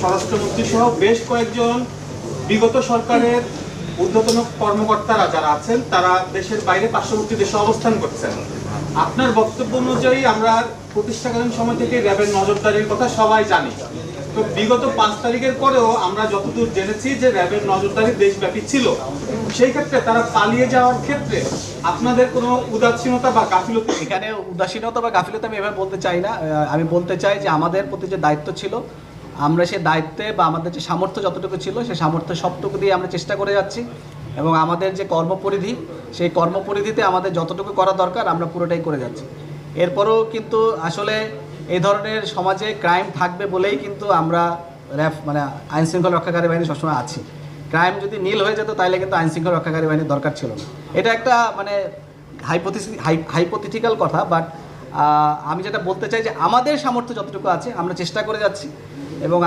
স্বরাষ্ট্রমন্ত্রী সহ বেশ কয়েকজন বিগত সরকারের ঊর্ধ্বতন কর্মকর্তারা যারা আছেন তারা দেশের বাইরে পার্শ্ববর্তী দেশে অবস্থান করছেন। আপনার বক্তব্য অনুযায়ী আমরা প্রতিষ্ঠাকালীন সময় থেকে র্যাবের নজরদারির কথা সবাই জানি। তো বিগত 5 তারিখের পরেও আমরা যতদূর জেনেছি যে র্যাবের নজরদারি দেশব্যাপী ছিল। সেই ক্ষেত্রে তারা পালিয়ে যাওয়ার ক্ষেত্রে আপনাদের কোনো উদাসীনতা বা গাফিলতি? এখানে উদাসীনতা বা গাফিলতি আমি এভাবে বলতে চাই না। আমি বলতে চাই যে আমাদের প্রতি যে দায়িত্ব ছিল, আমরা সেই দায়িত্বে বা আমাদের যে সামর্থ্য যতটুকু ছিল সেই সামর্থ্য সবটুকু দিয়ে আমরা চেষ্টা করে যাচ্ছি, এবং আমাদের যে কর্মপরিধি সেই কর্মপরিধিতে আমাদের যতটুকু করা দরকার আমরা পুরোটাই করে যাচ্ছি। এরপরও কিন্তু আসলে এই ধরনের সমাজে ক্রাইম থাকবে বলেই কিন্তু আমরা মানে আইন শৃঙ্খলা রক্ষাকারী বাহিনী সবসময় আছি। ক্রাইম যদি নীল হয়ে যেত তাহলে কিন্তু আইন শৃঙ্খলা রক্ষাকারী বাহিনীর দরকার ছিল না। এটা একটা মানে হাইপোথেটিক্যাল কথা, বাট আমি যেটা বলতে চাই যে আমাদের সামর্থ্য যতটুকু আছে আমরা চেষ্টা করে যাচ্ছি, এবং